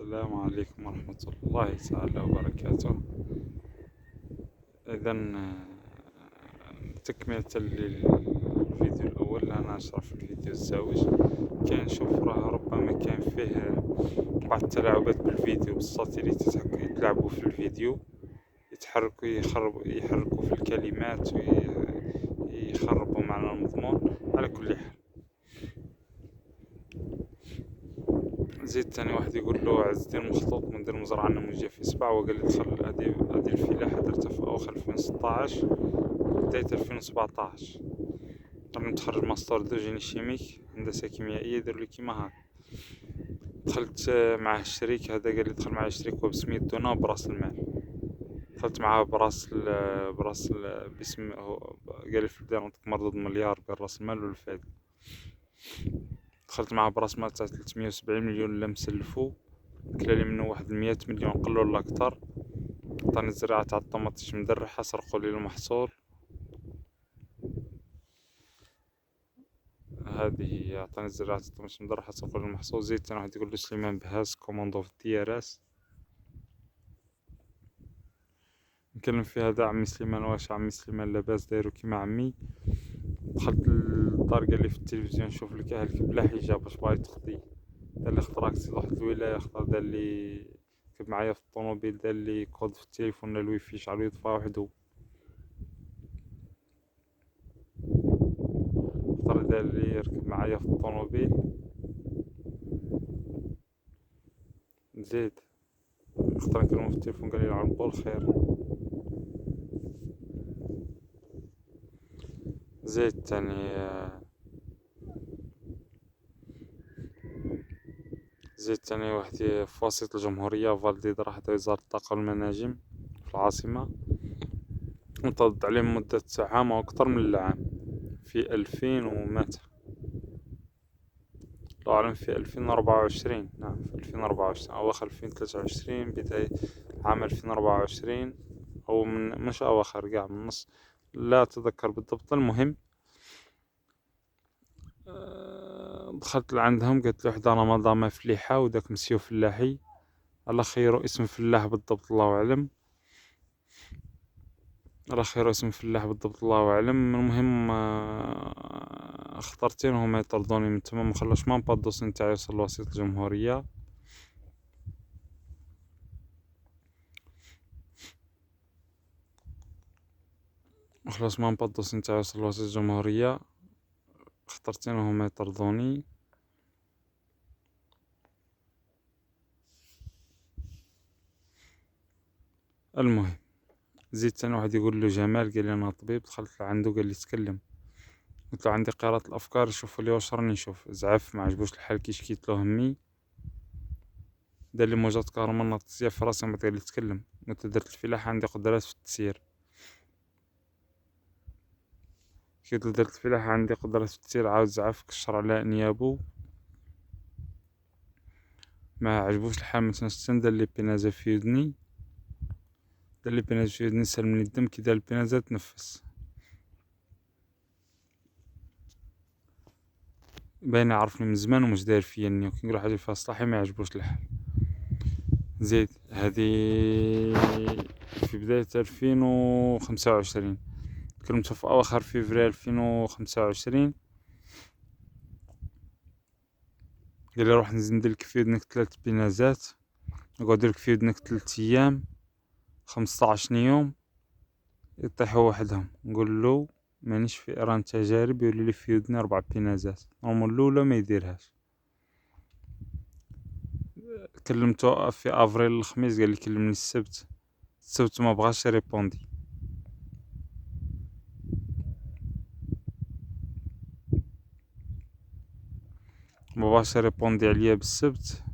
السلام عليكم ورحمة الله تعالى وبركاته. إذا تكملة للفيديو الأول، أنا أشرح في الفيديو الزاوج. كان نشوف راه ربما كان فيه بعض التلاعبات بالفيديو، بالساتيليت يتلعبوا في الفيديو، يتحركوا يحركوا في الكلمات ويخربوا معنى المضمون. على كل حال، زيد تاني واحد يقول له عز دير مخطوط من دير مزرعة نموذجية في 7، وقال لي دخل هادي الفلاحة درتها في أواخر 2016 بداية 2017. قبل نتخرج ماستر دو جيني شيميك هندسة كيميائية دارولي كيما هاك. دخلت معاه الشريك هذا، قال لي دخل معاه الشريك هو بسمية دونا براس المال. دخلت معاه براس باسم قال لي في البداية نعطيك مردود مليار بين راس المال والفائدة. دخلت معاه براس مال تاع 370 مليون لا مسلفو، كلالي منه واحد 100 مليون قلو ولا أكتر. عطاني الزراعة تاع الطماطيش مدرحة، سرقولي المحصول. هذه هي، عطاني زراعة الطماطيش مدرحة، سرقولي المحصول. زيد تاني واحد يقولو سليمان بهاز كوموندو في الدياراس. نكلم في هذا عمي سليمان، واش عمي سليمان لاباس دايرو كيما عمي. دخلت للدار قالي في التلفزيون نشوف لك اهلك بلا حجاب واش باغي تقضي. دارلي خطراك تزيد واحد الولاية، خطر دارلي ركب معايا في الطوموبيل، دارلي كود في التليفون الويفي شعلو يطفى وحدو. خطر دارلي ركب معايا في الطوموبيل. زيد خطر نكلمو في التليفون قالي العربو الخير. زيد تاني واحد في وسط الجمهورية فالديد راح وزارة الطاقة والمناجم في العاصمة، انتظرت عليه مدة عام أو أكتر من العام، في 2000 ومتى الله أعلم، في 2024. نعم في 2024 أواخر 2023 بداية عام 2024، أو من مش أواخر قاع من نص، لا أتذكر بالضبط. المهم دخلت لعندهم، قلت له وحدة رمضان فليحة وداك مسيو فلاحي، على خير اسم فلاح بالضبط الله أعلم، على خير اسم فلاح بالضبط الله أعلم. المهم اخترتين هما يطردوني من تما، مخلوش ما نبادوس نتاعي يوصل لوسيط الجمهورية. مخلوش ما نبادوس نتاعي يوصل لوسيط الجمهورية، اخترتين هما يطردوني. المهم زيد ثاني واحد يقول له جمال، قال لي انا طبيب. دخلت لعنده قال لي تكلم، قلت له عندي قراءة الافكار، شوفوا لي واش راني نشوف. زعف ما عجبوش الحال كي شكيت له همي، دار لي موجات كهرومغناطيسية في راسي، ما قال لي تكلم. قلت درت الفلاحة عندي قدرات في التسيير، قلت درت الفلاحة عندي قدرات في التسيير. عاود زعف كشر على انيابو، ما عجبوش الحال. متنسن دار لي بينازا في ودني، دار لي بينازا في ودني، سلمني الدم. كي دار البينازا تنفس، باين يعرفني من زمان ومش داير فيا النيو. كي نقول حاجة فيها صلاحي ما يعجبوش الحال. زيد هذه في بداية 2025، كلمته في أواخر فيفري 2025. قال لي روح نديرلك في ودنك 3 بينازات، نقعد نديرلك في ودنك 3 أيام 15 يوم يطيحوا وحدهم. نقول له مانيش في إيران تجارب، يولي لي في ودني 4 بينازات. نورمال الأولى ما يديرهاش. كلمته في أفريل الخميس، قال لي كلمني السبت ما بغاش يريبوندي. ما بغاش يريبوندي عليا بالسبت.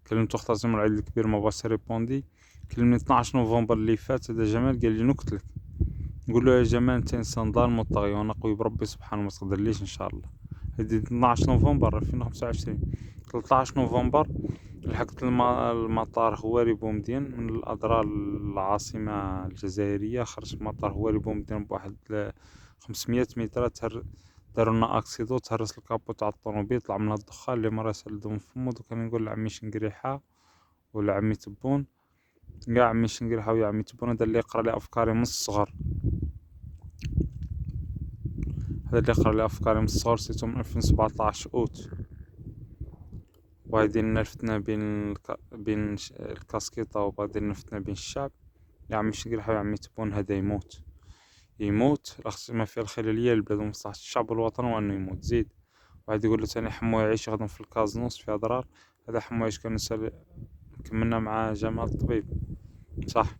كلمته اخترت من العيد الكبير، ما بغاش يريبوندي. كلمني 12 نوفمبر اللي فات هذا جمال، قال لي نقتلك. نقول له يا جمال انت انسان ظالم وطاغي، وانا قوي بربي سبحانه ما تقدرليش ان شاء الله. هذه 12 نوفمبر 2025. 13 نوفمبر لحقت المطار هواري بومدين من الأضرار العاصمة الجزائرية. خرجت مطار هواري بومدين بواحد 500 متر، دارولنا اكسيدو، تهرس الكابو تاع الطوموبيل، طلع منها الدخان اللي مرة يسلدو من فمو. كان نقول لعمي شنقريحة ولا عمي تبون، يا عمي شنقريحة ويا عمي تبون، هذا اللي يقرا لي افكاري من الصغر، هذا اللي يقرا لي افكاري من الصغر. سيتو من 2017 اوت، وبعدين نفتنا بين الكاسكيطة، وبعدين نفتنا بين الشعب. يا عمي شنقريحة ويا عمي تبون هذا يموت ما فيها الخلالية للبلاد ومصلحة الشعب والوطن، وانه يموت. زيد واحد يقول له تاني حمو يعيش يخدم في الكازنوس في اضرار، هذا حمو يعيش كان كملنا مع جمال الطبيب، صح.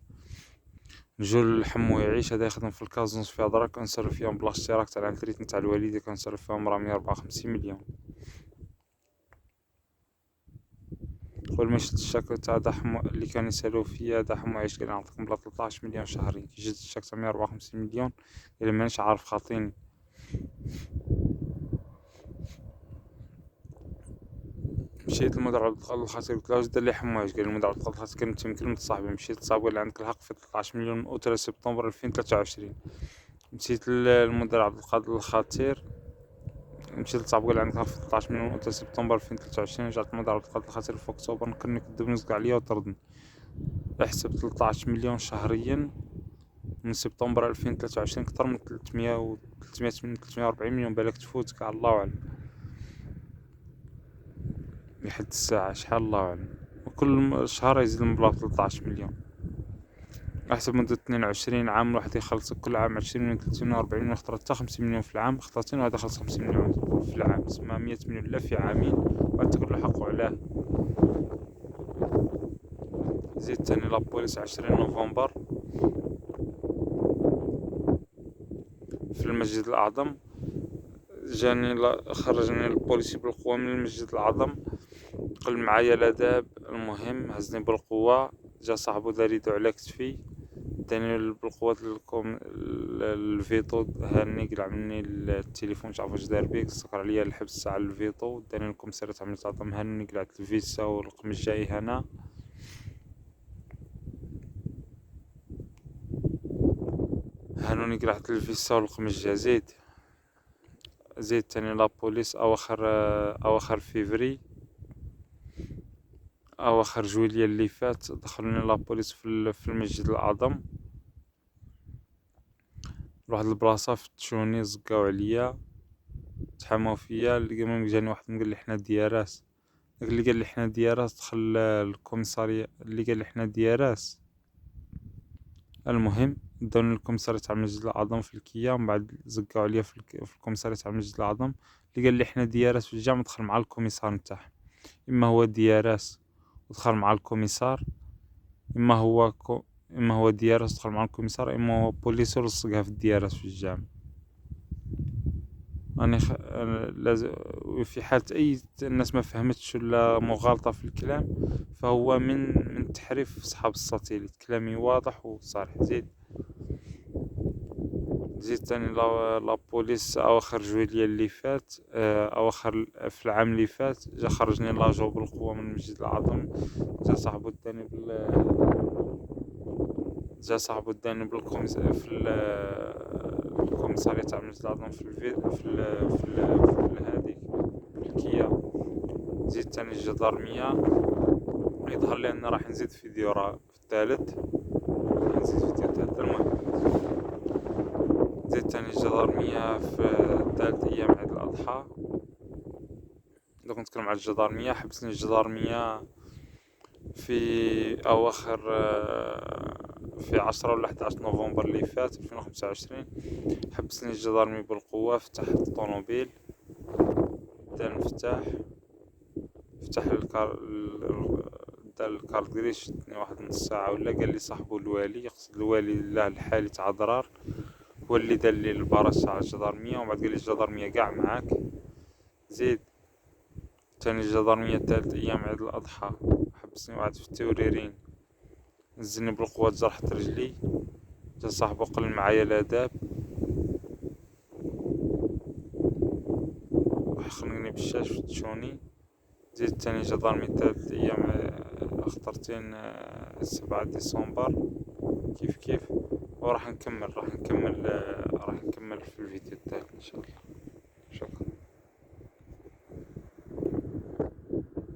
نجول حمو يعيش هذا يخدم في الكازنوس في اضرار، كنصرف فيهم بلا اشتراك تاع الانتريت نتاع الوالدة، كنصرف فيهم 154 مليون. قبل ما شفت الشاك تاع دا حمو اللي كان يسالو فيا، دا حمو يعيش قال نعطيكم بلا 13 مليون شهري، كي جيت الشاك تاع 154 مليون اللي مانيش عارف خاطيني. مشيت للمدير عبد القادر الخاسر، قلت له واش دار لي حماش؟ قال لي المدير عبد القادر الخاسر كان تم كلمة صاحبي. مشيت لصاحبي قال لي عندك الحق في 13 مليون من اوتر سبتمبر 2023. مشيت للمدير عبد القادر الخاتير، مشيت لصاحبي قال لي عندك الحق في 13 مليون من اوتر سبتمبر 2023. رجعت للمدير عبد القادر الخاتير في اكتوبر، كان يكذب نزق عليا وطردني. احسب 13 مليون شهريا من سبتمبر 2023، اكثر من 340 مليون، بالك تفوت كاع الله اعلم لحد الساعة شحال الله اعلم، وكل شهر يزيد المبلغ 13 مليون. احسب مدة 22 عام، الواحد يخلص كل عام 20 مليون 30 و40 مليون، اختار حتى 50 مليون في العام خطرتين، وهذا خلص 50 مليون في العام، تسمى 100 مليون لا في عامين، وهاد تقول له حقه علاه. زيد تاني لابوليس 20 نوفمبر في المسجد الأعظم، خرجني البوليسي بالقوة من المسجد الأعظم، قل معايا لا داب. المهم هزني بالقوة، جا صاحبو دار يدو على كتفي، داني بالقوة الفيتو، هاني قلع مني التليفون، مش عارف واش دار بيه، سكر عليا الحبس تاع الفيتو، داني الكومسارية عملت عطم، هاني قلعت الفيسا والرقم الجاي هنا. هانوني قلعت الفيسا والرقم الجاي. زيد تاني لابوليس اواخر فيفري، اواخر جويلية اللي فات، دخلوني لابوليس في المسجد الاعظم، لواحد البلاصة فتشوني، زقاو عليا، تحاماو فيا. المهم جاني واحد قال لي حنا دياراس، داك اللي قال لي حنا دياراس دخل الكوميسارية، اللي قال لي حنا دياراس. المهم داوني الكوميسارية تاع المسجد الاعظم في الكيا، ومن بعد زقاو عليا في الكوميسارية تاع المسجد الاعظم. اللي قال لي حنا دياراس في الجامع، دخل مع الكوميسار نتاعهم، اما هو دياراس ودخل مع الكوميسار، اما هو دياراس دخل مع الكوميسار، اما هو بوليس ولصقها في الدياراس في الجامع. لازم في حالة أي الناس ما فهمتش ولا مغالطة في الكلام، فهو من تحريف أصحاب الساتيليت، كلامي واضح وصريح. زيد تاني لا بوليس أواخر جويلية اللي فات، أواخر في العام اللي فات، جا خرجني لاجو بالقوة من المسجد الأعظم. جا صاحبو داني في الكوميسارية تاع المسجد الأعظم في هاديك في الكيا. زيد تاني الجدارمية، يظهر لي أني راح نزيد فيديو في الثالث، المهم. زيد تاني الجدارمية في ثالث أيام عيد الأضحى. دوك نتكلم على الجدارمية، حبسني الجدارمية في أواخر في 10 ولا 11 نوفمبر اللي فات 2025. حبسني الجدارمي بالقوة، فتح الطوموبيل، دا المفتاح، فتح دا الكارت جريش، شدني واحد نص ساعة ولا، قال لي صاحبو الوالي، يقصد الوالي الله الحالي تاع ضرار، هو اللي دار لي البارش تاع الجدارمية، ومن بعد قال لي الجدارمية قاع معاك. زيد تاني الجدارمية ثالث أيام عيد الأضحى، حبسني واحد في التوريرين، نزلني بالقوة، جرحت رجلي، جا صاحبو قل معايا الآداب، وخنقني بالشاش فتشوني. زيد تاني جدارمي ثالث أيام اخترتين 7 ديسمبر كيف، وراح نكمل في الفيديو التالي إن شاء الله.